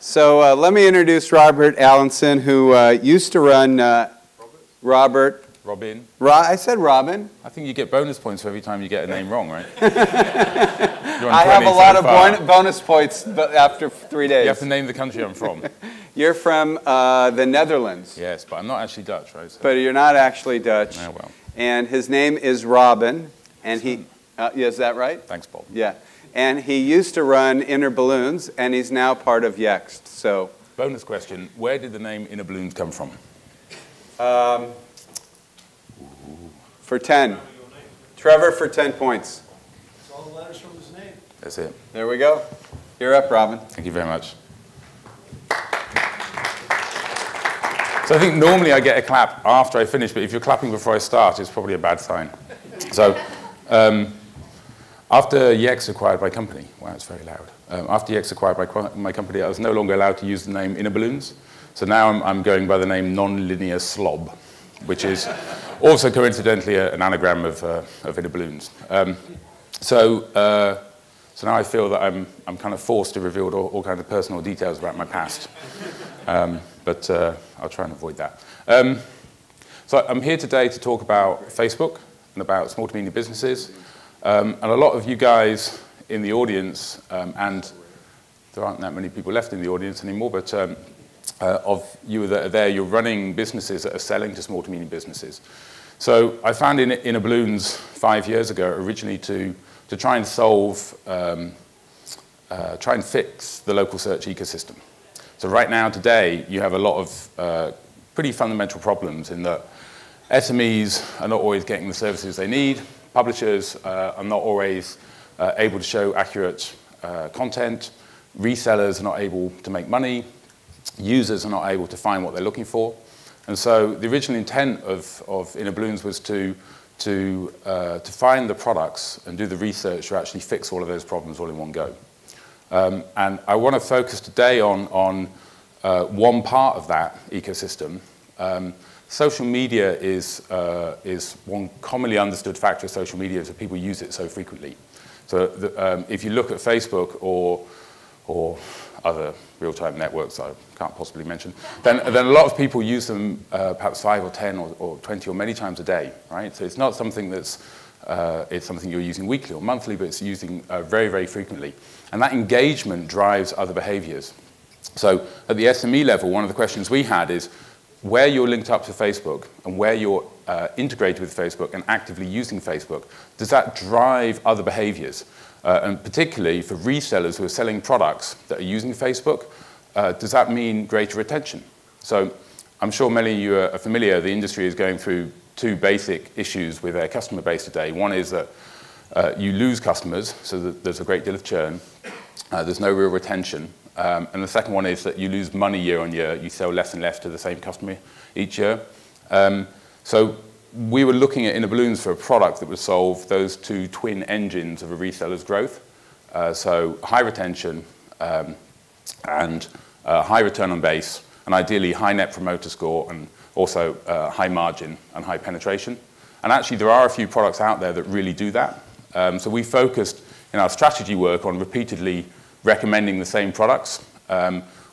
So let me introduce Robert Allenson, who used to run Robin. I said Robin. I think you get bonus points for every time you get a name wrong, right? I have a lot of bonus points after 3 days. You have to name the country I'm from. You're from the Netherlands. Yes, but I'm not actually Dutch, right? So. But you're not actually Dutch. Oh, well. And his name is Robin. And he, is that right? Thanks, Bob. Yeah. And he used to run Inner Balloons, and he's now part of Yext. So. Bonus question, where did the name Inner Balloons come from? For 10. Trevor for 10 points. It's all the letters from his name. That's it. There we go. You're up, Robin. Thank you very much. So I think normally I get a clap after I finish, but if you're clapping before I start, it's probably a bad sign. So after Yext acquired my company, wow, it's very loud. After Yext acquired my company, I was no longer allowed to use the name Inner Balloons. So now I'm going by the name Non-Linear Slob, which is also coincidentally an anagram of Inner Balloons. So now I feel that I'm kind of forced to reveal all kinds of personal details about my past. But I'll try and avoid that. So I'm here today to talk about Facebook and about small to medium businesses. And a lot of you guys in the audience, and there aren't that many people left in the audience anymore, but of you that are there, you're running businesses that are selling to small to medium businesses. So I founded Inner Balloons 5 years ago, originally to try and solve, try and fix the local search ecosystem. So right now, today, you have a lot of pretty fundamental problems in that SMEs are not always getting the services they need, publishers are not always able to show accurate content, resellers are not able to make money, users are not able to find what they're looking for. And so the original intent of Inner Balloons was to find the products and do the research to actually fix all of those problems all in one go. And I want to focus today on one part of that ecosystem. Social media is one commonly understood factor of social media is that people use it so frequently. So if you look at Facebook or other real-time networks I can't possibly mention, then a lot of people use them perhaps 5 or 10 or 20 or many times a day, right? So it's not something that's, it's something you're using weekly or monthly, but it's using very, very frequently. And that engagement drives other behaviors. So at the SME level, one of the questions we had is where you're linked up to Facebook and where you're integrated with Facebook and actively using Facebook, does that drive other behaviors? And particularly for resellers who are selling products that are using Facebook, does that mean greater retention? So I'm sure many of you are familiar, the industry is going through two basic issues with their customer base today. One is that you lose customers, so that there's a great deal of churn. There's no real retention. And the second one is that you lose money year on year. You sell less and less to the same customer each year. So we were looking at Inner Balloons for a product that would solve those two twin engines of a reseller's growth. So high retention and high return on base, and ideally high net promoter score, and also high margin and high penetration. And actually there are a few products out there that really do that. So we focused in our strategy work on repeatedly recommending the same products,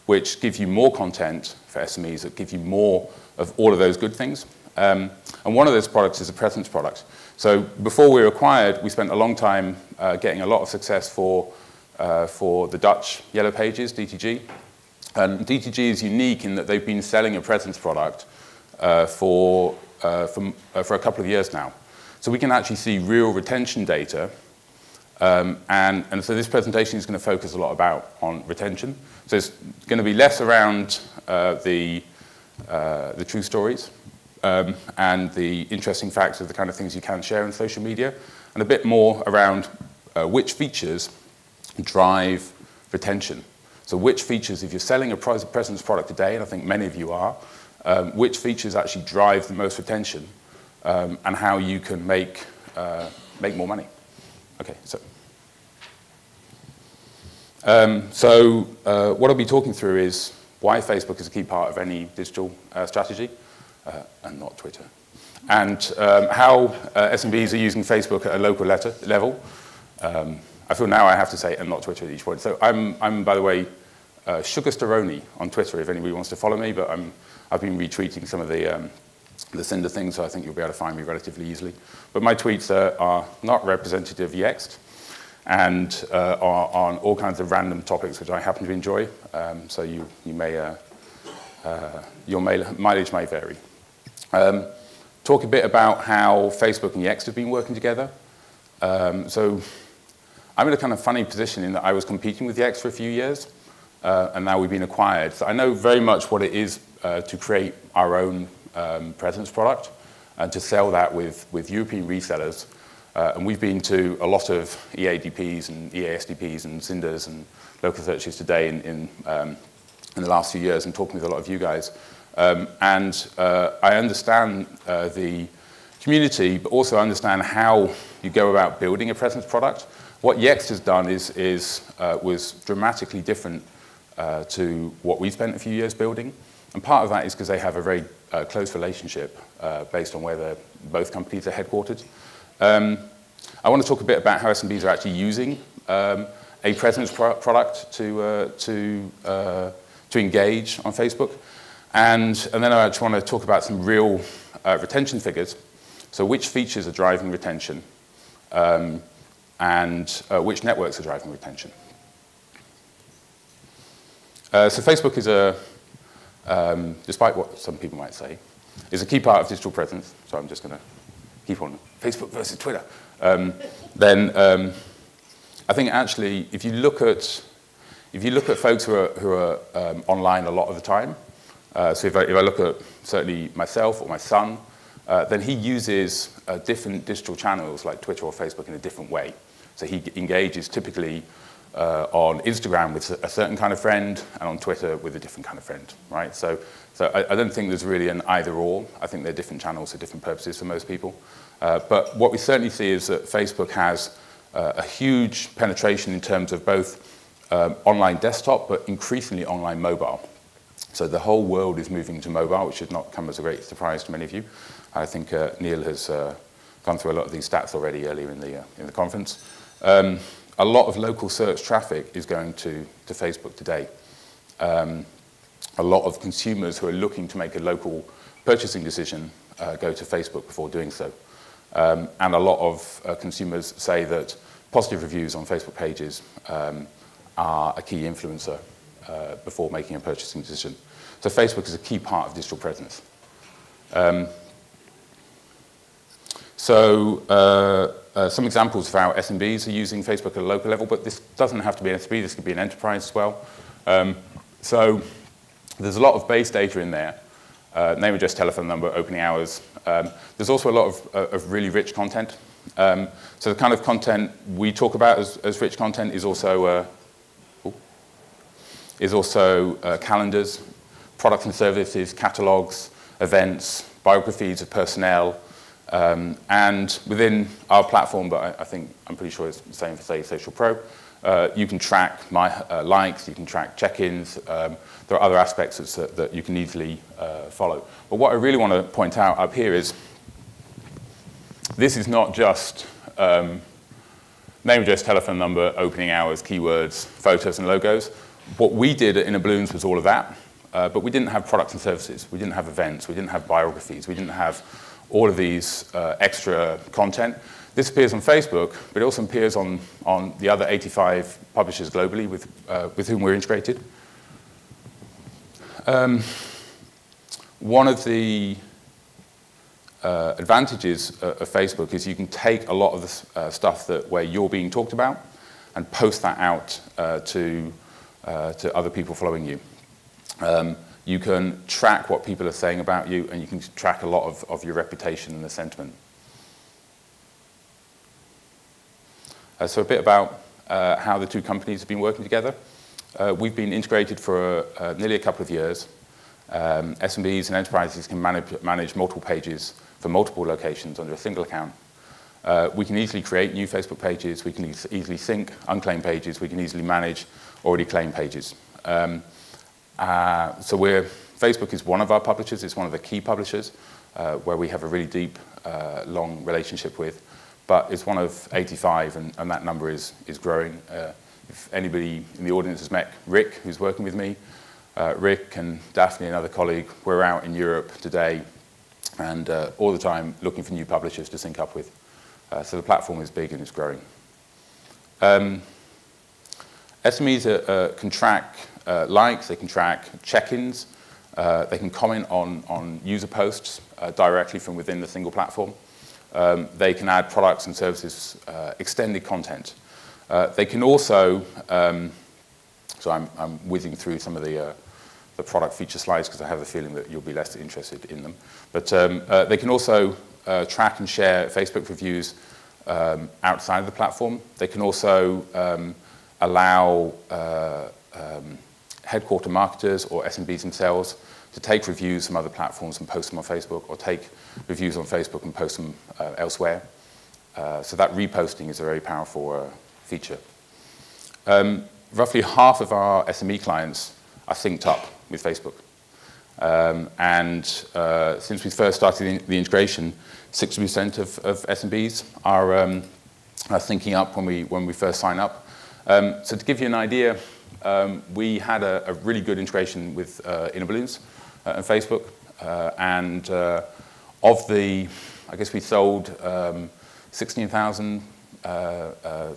which give you more content for SMEs, that give you more of all of those good things. And one of those products is a presence product. So before we were acquired, we spent a long time getting a lot of success for the Dutch Yellow Pages, DTG. And DTG is unique in that they've been selling a presence product for a couple of years now. So we can actually see real retention data. And so this presentation is going to focus a lot on retention. So it's going to be less around the true stories and the interesting facts of the kind of things you can share on social media, and a bit more around which features drive retention. So which features, if you're selling a presence product today, and I think many of you are, which features actually drive the most retention, and how you can make more money. Okay, so what I'll be talking through is why Facebook is a key part of any digital strategy, and not Twitter, and how SMBs are using Facebook at a local level. I feel now I have to say and not Twitter at each point. So I'm by the way, Sugarstaroni on Twitter, if anybody wants to follow me, but I've been retweeting some of the Cinder things, so I think you'll be able to find me relatively easily. But my tweets are not representative of Yext, and are on all kinds of random topics which I happen to enjoy, so your mileage may vary. Talk a bit about how Facebook and Yext have been working together. So I'm in a kind of funny position in that I was competing with Yext for a few years, and now we've been acquired. So I know very much what it is to create our own presence product and to sell that with European resellers. And we've been to a lot of EADPs and EASDPs and Cinders and local searches today in the last few years and talking with a lot of you guys. I understand the community, but also understand how you go about building a presence product. What Yext has done was dramatically different to what we spent a few years building. And part of that is because they have a very close relationship based on where both companies are headquartered. I want to talk a bit about how SMBs are actually using a presence product to engage on Facebook. And then I just want to talk about some real retention figures. So which features are driving retention and which networks are driving retention. So Facebook is despite what some people might say, is a key part of digital presence. So I'm just going to keep on Facebook versus Twitter. I think actually, if you look at folks who are online a lot of the time, so if I look at certainly myself or my son, then he uses different digital channels like Twitter or Facebook in a different way. So he engages typically on Instagram with a certain kind of friend and on Twitter with a different kind of friend, right? So I don't think there's really an either or. I think they're different channels for different purposes for most people. But what we certainly see is that Facebook has a huge penetration in terms of both online desktop, but increasingly online mobile. So the whole world is moving to mobile, which should not come as a great surprise to many of you. I think Neil has gone through a lot of these stats already earlier in the conference. A lot of local search traffic is going to Facebook today. A lot of consumers who are looking to make a local purchasing decision go to Facebook before doing so. And a lot of consumers say that positive reviews on Facebook pages are a key influencer before making a purchasing decision. So Facebook is a key part of digital presence. Some examples of how SMBs are using Facebook at a local level, but this doesn't have to be an SMB, this could be an enterprise as well. So there's a lot of base data in there, name, address, telephone number, opening hours. There's also a lot of really rich content. So the kind of content we talk about as rich content is also calendars, products and services, catalogs, events, biographies of personnel, and within our platform, but I'm pretty sure it's the same for, say, Social Pro, you can track likes, you can track check-ins. There are other aspects that you can easily follow. But what I really want to point out up here is this is not just name, address, telephone number, opening hours, keywords, photos, and logos. What we did at Inner Balloons was all of that, but we didn't have products and services. We didn't have events. We didn't have biographies. We didn't have all of these extra content. This appears on Facebook, but it also appears on the other 85 publishers globally with whom we're integrated. One of the advantages of Facebook is you can take a lot of the stuff where you're being talked about and post that out to other people following you. You can track what people are saying about you, and you can track a lot of your reputation and the sentiment. So a bit about how the two companies have been working together. We've been integrated for nearly a couple of years. SMBs and enterprises can manage multiple pages for multiple locations under a single account. We can easily create new Facebook pages. We can easily sync unclaimed pages. We can easily manage already claimed pages. Facebook is one of our publishers. It's one of the key publishers where we have a really deep, long relationship with. But it's one of 85, and that number is growing if anybody in the audience has met Rick, who's working with me, Rick and Daphne, another colleague, we're out in Europe today and all the time looking for new publishers to sync up with. So the platform is big and it's growing. SMEs can track likes, they can track check-ins, they can comment on user posts directly from within the single platform. They can add products and services, extended content. They can also, so I'm whizzing through some of the product feature slides because I have a feeling that you'll be less interested in them. But they can also track and share Facebook reviews outside of the platform. They can also allow headquarter marketers or SMBs themselves to take reviews from other platforms and post them on Facebook, or take reviews on Facebook and post them elsewhere. So that reposting is a very powerful feature. Roughly half of our SME clients are synced up with Facebook. Since we first started the integration, 60% of SMBs are syncing up when we first sign up. So to give you an idea, we had a really good integration with InnoBalloons and Facebook. Of the, I guess we sold 16,000,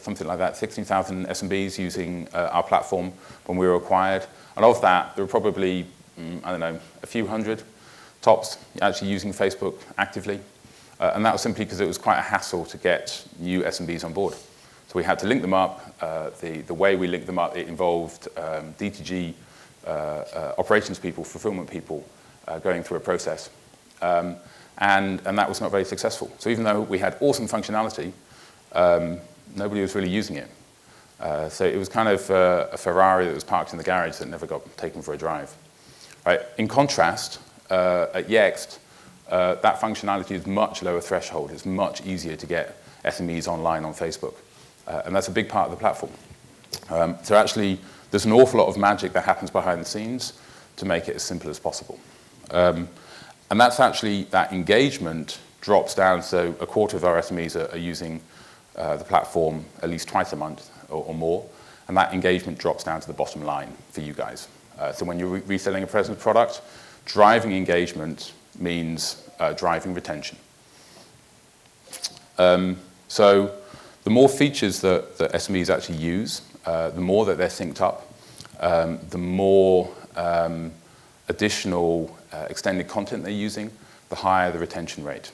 something like that, 16,000 SMBs using our platform when we were acquired. And of that, there were probably, I don't know, a few hundred tops actually using Facebook actively. And that was simply because it was quite a hassle to get new SMBs on board. So we had to link them up. The way we linked them up, it involved DTG operations people, fulfillment people going through a process. And that was not very successful. So even though we had awesome functionality, nobody was really using it. So it was kind of a Ferrari that was parked in the garage that never got taken for a drive. Right? In contrast, at Yext, that functionality is much lower threshold. It's much easier to get SMEs online on Facebook. And that's a big part of the platform. So actually, there's an awful lot of magic that happens behind the scenes to make it as simple as possible. And that's actually, that engagement drops down, so a quarter of our SMEs are using the platform at least twice a month or more, and that engagement drops down to the bottom line for you guys. So when you're reselling a presence product, driving engagement means driving retention. So the more features that SMEs actually use, the more that they're synced up, the more additional extended content they're using, the higher the retention rate.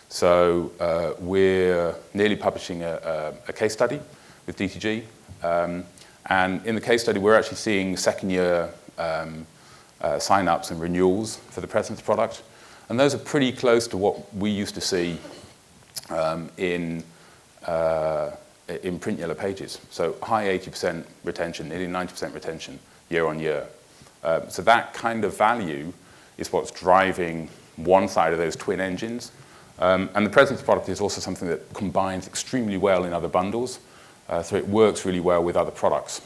So we're nearly publishing a case study with DTG. And in the case study, we're actually seeing second-year sign-ups and renewals for the presence product. And those are pretty close to what we used to see in print yellow pages. So high 80% retention, nearly 90% retention year on year. So that kind of value is what's driving one side of those twin engines. And the presence product is also something that combines extremely well in other bundles. So it works really well with other products.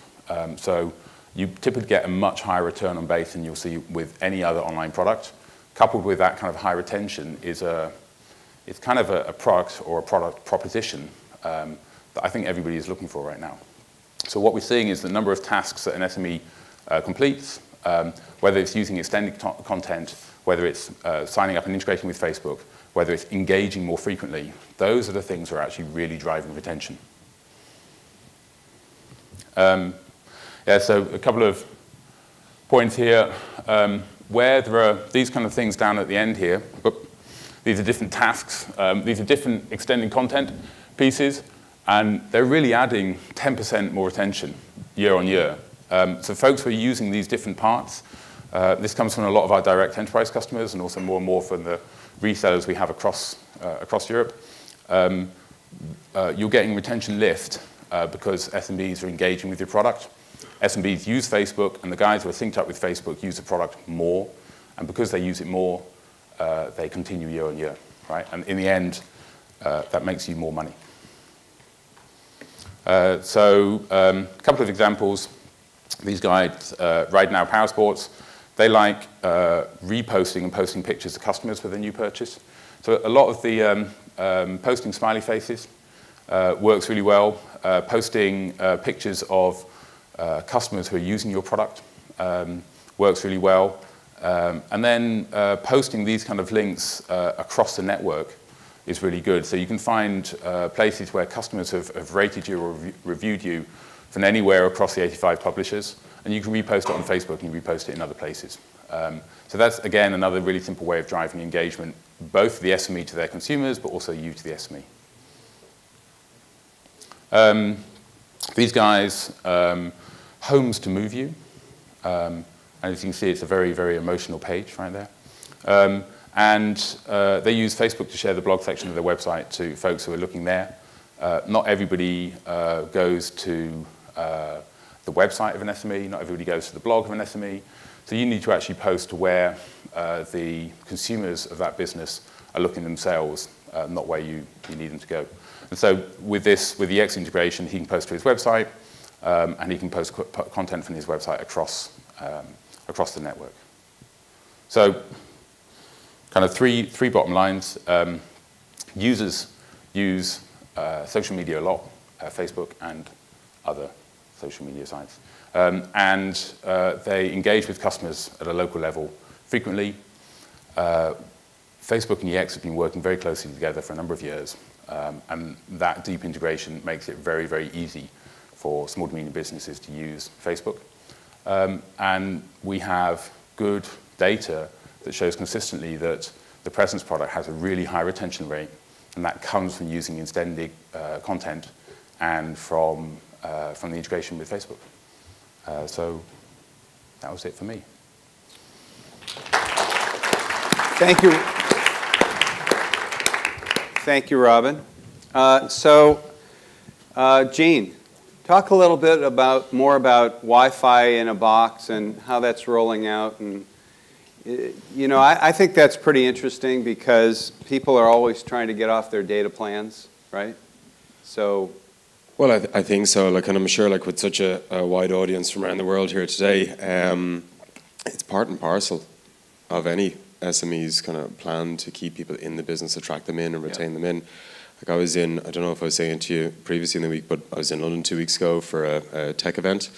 So you typically get a much higher return on base than you'll see with any other online product. Coupled with that kind of high retention is it's kind of a product or a product proposition that I think everybody is looking for right now. So what we're seeing is the number of tasks that an SME completes, whether it's using extended content, whether it's signing up and integrating with Facebook, whether it's engaging more frequently. Those are the things that are actually really driving retention. Yeah, so a couple of points here. Where there are these kind of things down at the end here, these are different tasks. These are different extended content pieces, and they're really adding 10% more retention year on year. So folks who are using these different parts, this comes from a lot of our direct enterprise customers and also more and more from the resellers we have across Europe. You're getting retention lift because SMBs are engaging with your product. SMBs use Facebook, and the guys who are synced up with Facebook use the product more. And because they use it more, they continue year on year, right? And in the end, that makes you more money. So a couple of examples. These guys, Right Now Power Sports, they like reposting and posting pictures to customers with a new purchase. So a lot of the posting smiley faces, works really well. Posting pictures of customers who are using your product works really well. And then posting these kind of links across the network is really good. So you can find places where customers have rated you or reviewed you from anywhere across the 85 publishers, and you can repost it on Facebook and repost it in other places. So that's, again, another really simple way of driving engagement, both the SME to their consumers, but also you to the SME. These guys, homes to move you. And as you can see, it's a very, very emotional page right there. They use Facebook to share the blog section of their website to folks who are looking there. Not everybody goes to the website of an SME. Not everybody goes to the blog of an SME. So you need to actually post to where the consumers of that business are looking themselves, not where you need them to go. And so with the X integration, he can post to his website, and he can post content from his website across the network. So kind of three bottom lines. Users use social media a lot, Facebook and other social media sites. They engage with customers at a local level frequently. Facebook and EX have been working very closely together for a number of years. And that deep integration makes it very, very easy for small to medium businesses to use Facebook. And we have good data that shows consistently that the Presence product has a really high retention rate, and that comes from using extended content and from the integration with Facebook. So that was it for me. Thank you. Thank you, Robin. Gene, talk a little bit more about Wi-Fi in a box and how that's rolling out. And you know, I think that's pretty interesting because people are always trying to get off their data plans, right? So. Well, I think so. Like, and I'm sure, like, with such a wide audience from around the world here today, it's part and parcel of any SME's kind of plan to keep people in the business, attract them in and retain them in. Like, I don't know if I was saying to you previously in the week, but I was in London 2 weeks ago for a tech event.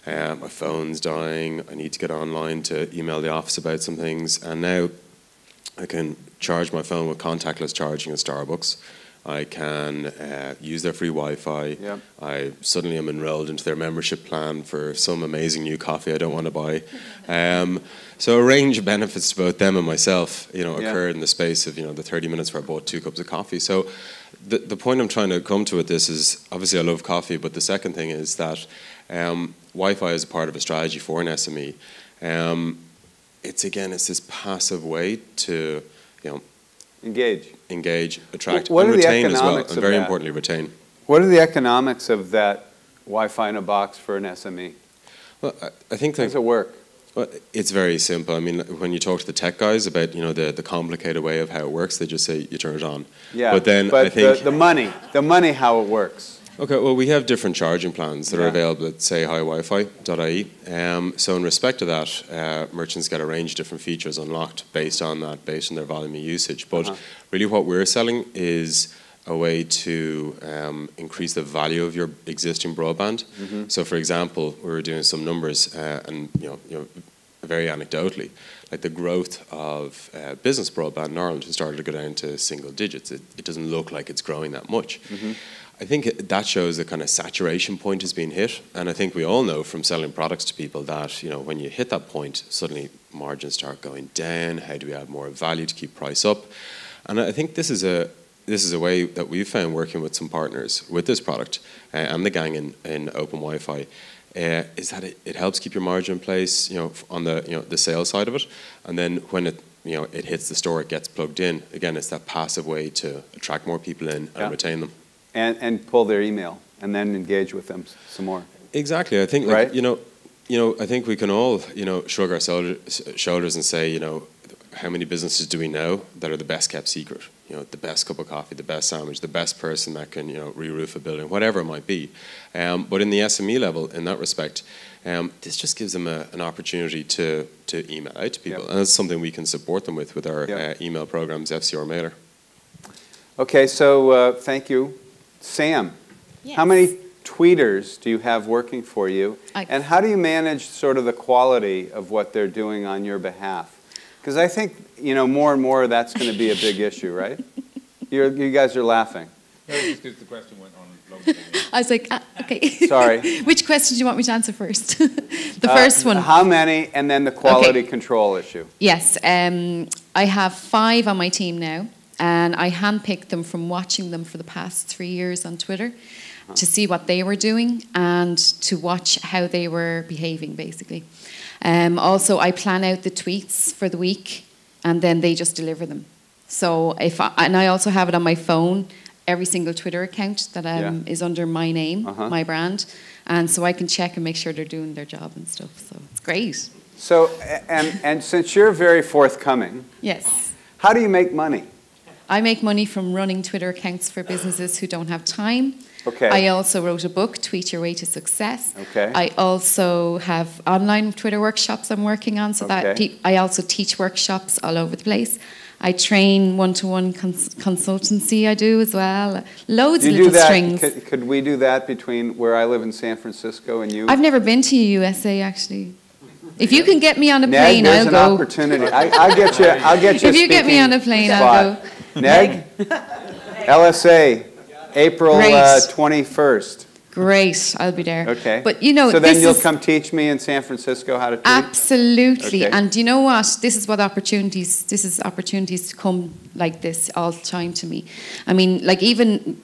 My phone's dying. I need to get online to email the office about some things. And now I can charge my phone with contactless charging at Starbucks. I can use their free Wi-Fi. Yep. I suddenly am enrolled into their membership plan for some amazing new coffee I don't want to buy. So a range of benefits to both them and myself, occurred in the space of, the 30 minutes where I bought 2 cups of coffee. So the point I'm trying to come to with this is, obviously I love coffee, but the second thing is that Wi-Fi is a part of a strategy for an SME. It's this passive way to, engage, attract, and retain as well, and very importantly, retain. What are the economics of that Wi-Fi in a box for an SME? Well, I think how does it work? Well, it's very simple. I mean, when you talk to the tech guys about the complicated way of how it works, they just say you turn it on. Yeah, but then I think the money, how it works. Okay, well, we have different charging plans that are available at, say, highwifi.ie. So in respect to that, merchants get a range of different features unlocked based on their volume of usage. But really what we're selling is a way to increase the value of your existing broadband. Mm-hmm. So for example, we were doing some numbers and very anecdotally, like the growth of business broadband in Ireland has started to go down to single digits. It doesn't look like it's growing that much. Mm-hmm. I think that shows the kind of saturation point has been hit, and I think we all know from selling products to people that when you hit that point, suddenly margins start going down. How do we add more value to keep price up? And I think this is a way that we've found working with some partners with this product and the gang in Open Wi-Fi is that it helps keep your margin in place, on the sales side of it, and then when it hits the store, it gets plugged in. Again, it's that passive way to attract more people in and retain them. And pull their email and then engage with them some more. Exactly. I think, I think we can all, shrug our shoulders and say, how many businesses do we know that are the best kept secret? The best cup of coffee, the best sandwich, the best person that can, re-roof a building, whatever it might be. But in the SME level, in that respect, this just gives them an opportunity to email out to people. And that's something we can support them with our email programs, FCR Mailer. Okay, so thank you Sam, Yes. how many tweeters do you have working for you? I- And how do you manage sort of the quality of what they're doing on your behalf? Because I think, more and more that's going to be a big issue, right? You guys are laughing. No, just because the question went on longer than I was like, okay. Sorry. Which question do you want me to answer first? The first one. How many, and then the quality control issue. Yes, I have 5 on my team now, and I handpicked them from watching them for the past 3 years on Twitter to see what they were doing and to watch how they were behaving, basically. Also, I plan out the tweets for the week, and then they just deliver them. So and I also have it on my phone, every single Twitter account that is under my name, my brand, and so I can check and make sure they're doing their job and stuff. So it's great. So, and since you're very forthcoming, Yes. how do you make money? I make money from running Twitter accounts for businesses who don't have time. Okay. I also wrote a book, Tweet Your Way to Success. Okay. I also have online Twitter workshops I'm working on, so that I also teach workshops all over the place. I train one-to-one consultancy, I do as well. Loads of little strings. Could we do that between where I live in San Francisco and you? I've never been to USA, actually. If you can get me on a Neg, plane, there's I'll an go. Opportunity. I'll get you. If you get me on a plane, I'll go. Neg, LSA, April Great. 21st. Great, I'll be there. Okay. But so then you'll come teach me in San Francisco how to tweet? Absolutely. Okay. And you know what? This is opportunities to come like this all the time to me. I mean, like even,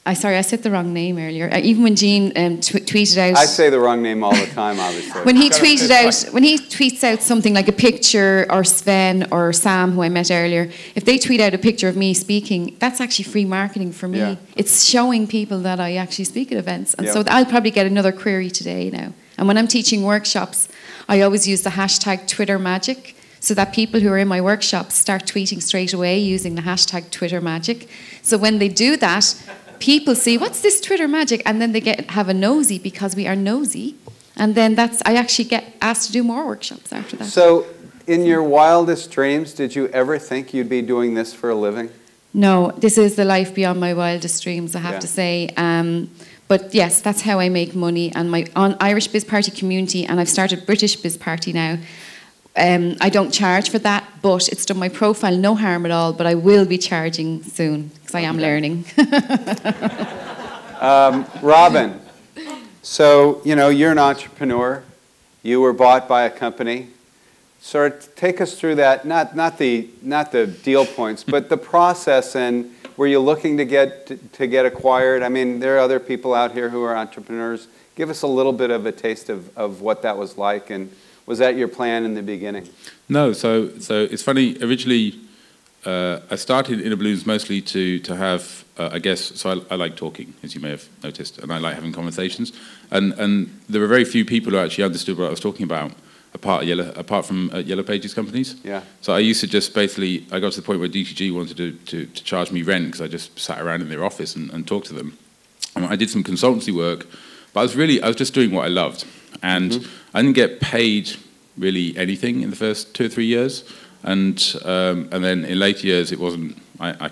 I said the wrong name earlier. Even when Gene tweeted out. I say the wrong name all the time, obviously. when he tweets out something like a picture, or Sven or Sam, who I met earlier, if they tweet out a picture of me speaking, that's actually free marketing for me. Yeah. It's showing people that I actually speak at events. And so I'll probably get another query today now. And when I'm teaching workshops, I always use the hashtag Twitter Magic, so that people who are in my workshops start tweeting straight away using the hashtag Twitter Magic. So when they do that, people see, what's this Twitter magic? And then they have a nosy, because we are nosy. And then I actually get asked to do more workshops after that. So in your wildest dreams, did you ever think you'd be doing this for a living? No, this is the life beyond my wildest dreams, I have to say. But yes, that's how I make money. And my Irish Biz Party community, and I've started British Biz Party now. I don't charge for that, but it's done my profile no harm at all, but I will be charging soon, because I am learning. Robin, so, you're an entrepreneur. You were bought by a company. Sort of take us through that, not the deal points, but the process, and were you looking to get acquired? I mean, there are other people out here who are entrepreneurs. Give us a little bit of a taste of what that was like, and was that your plan in the beginning? No, so it's funny. Originally, I started Inner Balloons mostly to have, I guess, so I like talking, as you may have noticed, and I like having conversations. And there were very few people who actually understood what I was talking about, apart from Yellow Pages companies. Yeah. So I used to just basically, I got to the point where DTG wanted to charge me rent, because I just sat around in their office and talked to them. And I did some consultancy work, but I was just doing what I loved. And I didn't get paid really anything in the first 2 or 3 years, and then in later years it wasn't. I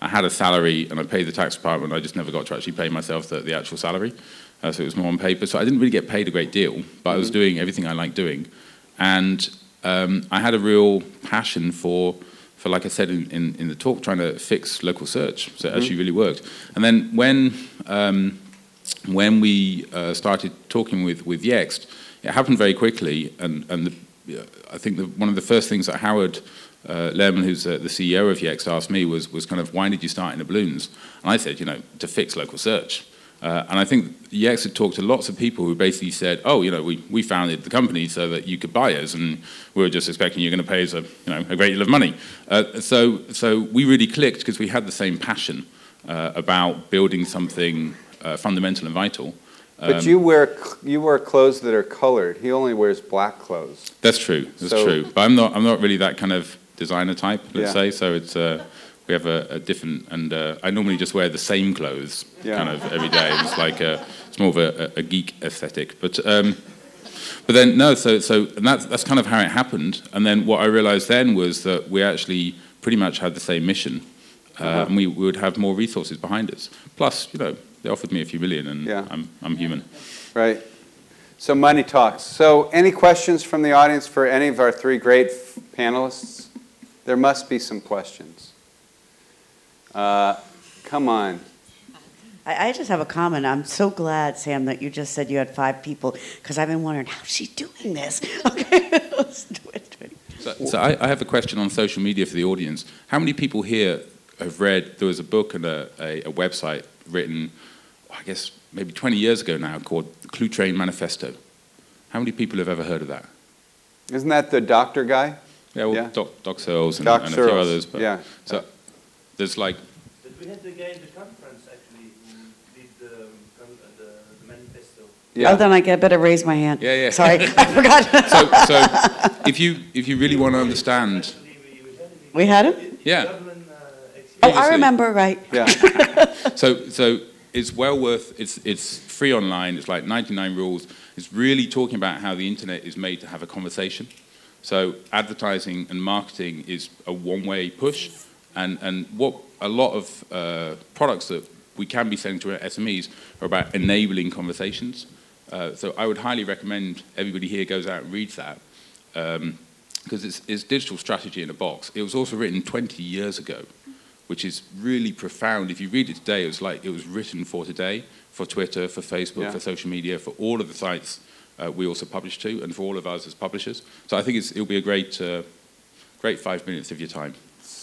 had a salary and I paid the tax department. I just never got to actually pay myself the actual salary, so it was more on paper. So I didn't really get paid a great deal, but I was doing everything I liked doing, and I had a real passion for like I said in the talk, trying to fix local search. So it actually really worked. And then when we started talking with Yext, it happened very quickly, and I think one of the first things that Howard Lehrman, who's the CEO of Yext, asked me was kind of, why did you start Inner Balloons? And I said, to fix local search. And I think Yext had talked to lots of people who basically said, oh, we founded the company so that you could buy us, and we were just expecting you're going to pay us a great deal of money. So we really clicked, because we had the same passion about building something fundamental and vital. But you wear clothes that are colored. He only wears black clothes. That's true. That's true. But I'm not really that kind of designer type, let's say. So it's we have a different, and I normally just wear the same clothes kind of every day. It's like it's more of a geek aesthetic. But then no. So and that's kind of how it happened. And then what I realized then was that we actually pretty much had the same mission. and we would have more resources behind us. Plus, you know, they offered me a few million, and Yeah. I'm human. Right. So money talks. So any questions from the audience for any of our three great panelists? There must be some questions. Come on. I just have a comment. I'm so glad, Sam, that you just said you had 5 people, because I've been wondering, how's she doing this? Okay, let's do it. So I have a question on social media for the audience. How many people here have read, there was a book and a website written, I guess, maybe 20 years ago now, called the Clue Train Manifesto? How many people have ever heard of that? Isn't that the doctor guy? Yeah, well, Yeah. Doc Searles and Doc a few Searles, others. But, yeah. So there's like... But we had the guy in the conference, actually, who did the manifesto. Yeah. Oh, then I better raise my hand. Yeah, yeah. Sorry, I forgot. So if you really want to understand... Actually, we had him. We had him? Yeah. Dublin, Oh, I remember, right. Yeah. So it's well worth, it's free online, it's like 99 rules. It's really talking about how the internet is made to have a conversation. So advertising and marketing is a one-way push, and what a lot of products that we can be selling to our SMEs are about enabling conversations. So I would highly recommend everybody here goes out and reads that, because it's digital strategy in a box. It was also written 20 years ago, which is really profound. If you read it today, it was like it was written for today, for Twitter, for Facebook, Yeah. for social media, for all of the sites we also publish to, and for all of us as publishers. So I think it'll be a great 5 minutes of your time.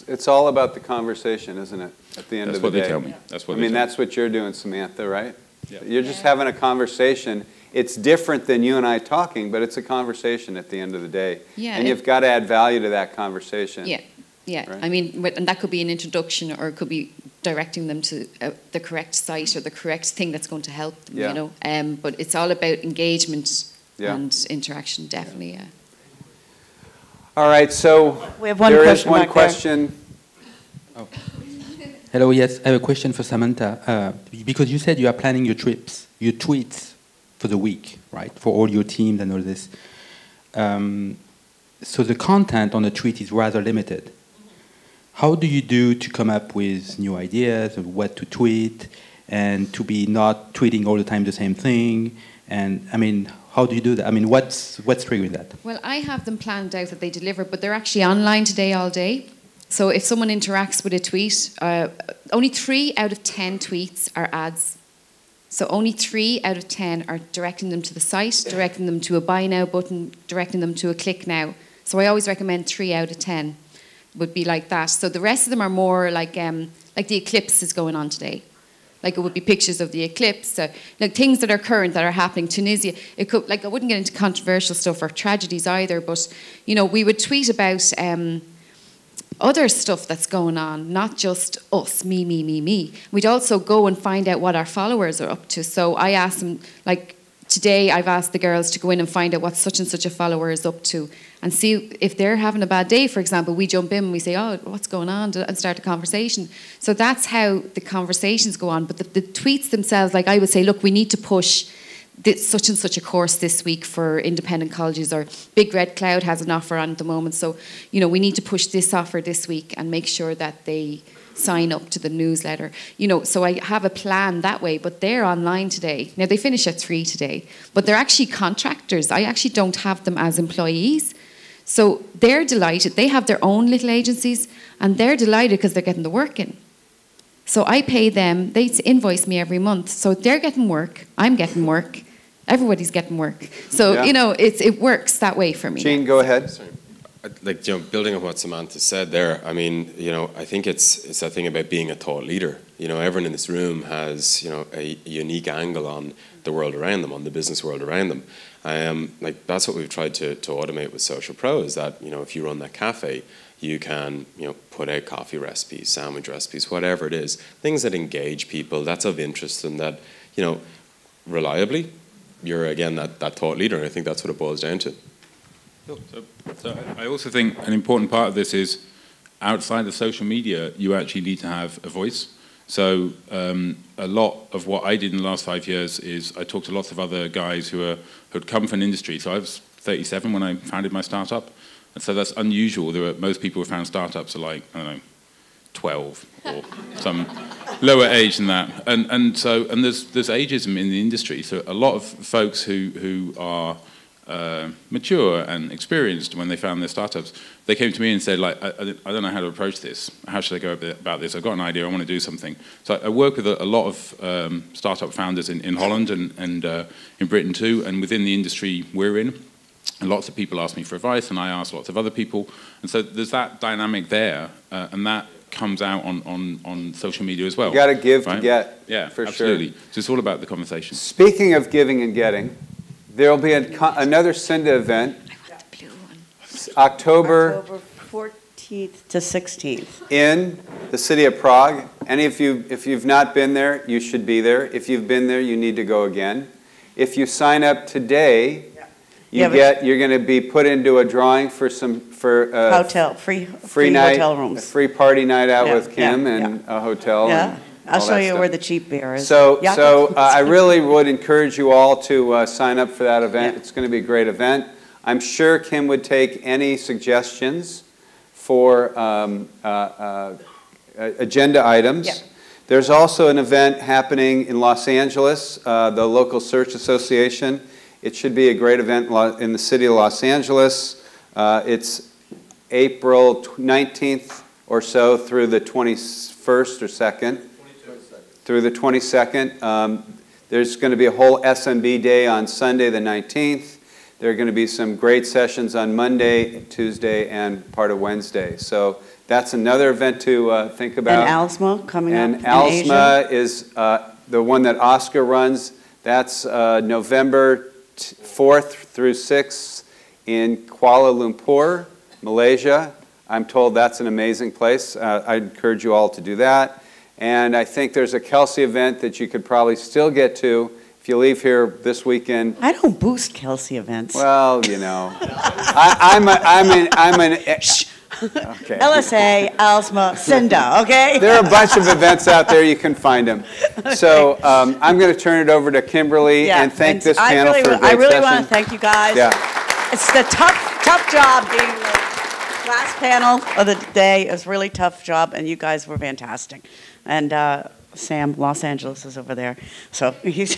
It's all about the conversation, isn't it? At the end That's of the what day. they tell me. That's what I they mean, tell me. that's what you're doing, Samantha, right? Yeah. You're just having a conversation. It's different than you and I talking, but it's a conversation at the end of the day. Yeah, And you've got to add value to that conversation. Yeah, yeah. Right. I mean, and that could be an introduction, or it could be directing them to the correct site or the correct thing that's going to help them. Yeah. You know, but it's all about engagement Yeah. and interaction. Definitely, yeah. All right, so We have one there is question one back there. question. Hello, yes, I have a question for Samantha. Because you said you are planning your trips, your tweets for the week, right? For all your teams and all this. So the content on the tweet is rather limited. How do you do to come up with new ideas of what to tweet and to be not tweeting all the time the same thing? And I mean, how do you do that? I mean, what's triggering that? Well, I have them planned out that they deliver, but they're actually online today all day. So if someone interacts with a tweet, only 3 out of 10 tweets are ads. So only 3 out of 10 are directing them to the site, directing them to a buy now button, directing them to a click now. So I always recommend 3 out of 10 would be like that. So the rest of them are more like the eclipse is going on today. Like it would be pictures of the eclipse, like things that are current, that are happening. Tunisia, it could, like I wouldn't get into controversial stuff or tragedies either, but you know, we would tweet about other stuff that's going on, not just us, me. We'd also go and find out what our followers are up to. So I asked them, like today I've asked the girls to go in and find out what such and such a follower is up to and see if they're having a bad day, for example. We jump in and we say, oh, what's going on? And start a conversation. So that's how the conversations go on. But the tweets themselves, like I would say, look, we need to push such and such a course this week for independent colleges, or Big Red Cloud has an offer on at the moment. So, you know, we need to push this offer this week and make sure that they sign up to the newsletter. You know, so I have a plan that way, but they're online today. Now, they finish at 3 today, but they're actually contractors. I actually don't have them as employees. So they're delighted. They have their own little agencies, and they're delighted because they're getting the work in. So I pay them, they invoice me every month. So they're getting work, I'm getting work, everybody's getting work. So, Yeah. you know, it works that way for me. Gene, go ahead. Sorry. Like, you know, building on what Samantha said there, I mean, you know, I think it's that thing about being a thought leader. You know, everyone in this room has, you know, a unique angle on the world around them, on the business world around them. Like, that's what we've tried to automate with Social Pro, is that, you know, if you run that cafe, you can, you know, put out coffee recipes, sandwich recipes, whatever it is, things that engage people, that's of interest, and that, you know, reliably, you're, again, that thought leader, and I think that's what it boils down to. So I also think an important part of this is, outside of social media, you actually need to have a voice. So a lot of what I did in the last 5 years is I talked to lots of other guys who'd come from industry. So I was 37 when I founded my startup. And so that's unusual. Most people who found startups are like, I don't know, 12 or some lower age than that. And there's ageism in the industry. So a lot of folks who are mature and experienced when they found their startups, they came to me and said, like, I don't know how to approach this. How should I go about this? I've got an idea. I want to do something. So I work with a lot of startup founders in Holland and in Britain too, and within the industry we're in. And lots of people ask me for advice, and I ask lots of other people. And so there's that dynamic there, and that comes out on social media as well. You got to give right? to get. Yeah, for absolutely. Sure. So it's all about the conversation. Speaking of giving and getting, there will be another Cinda event, October 14th to 16th. in the city of Prague. Any of you, if you've not been there, you should be there. If you've been there, you need to go again. If you sign up today, you're going to be put into a drawing for Hotel, free night, hotel rooms. a free party night out with Kim yeah, and a hotel. Yeah, And I'll all show that you stuff. where the cheap beer is. So, Yeah. I really would encourage you all to sign up for that event. Yeah. It's going to be a great event. I'm sure Kim would take any suggestions for agenda items. Yeah. There's also an event happening in Los Angeles, the local search association. It should be a great event in the city of Los Angeles. It's April 19th or so through the 21st or 2nd. Through the 22nd. There's going to be a whole SMB day on Sunday the 19th. There are going to be some great sessions on Monday, Tuesday, and part of Wednesday. So that's another event to think about. And ALSMA coming up And in ALSMA Asia. is the one that Oscar runs. That's November 4th through 6th in Kuala Lumpur, Malaysia. I'm told that's an amazing place. I encourage you all to do that. And I think there's a Kelsey event that you could probably still get to if you leave here this weekend. I don't boost Kelsey events. Well, you know, I'm an okay. LSA, ALSMA, Cinda, okay? There are a bunch of events out there. You can find them. So I'm going to turn it over to Kimberly and thank this panel for a great I really session. want to thank you guys. Yeah. It's the tough job being the last panel of the day. It was a really tough job, and you guys were fantastic. And Sam, Los Angeles is over there. So he's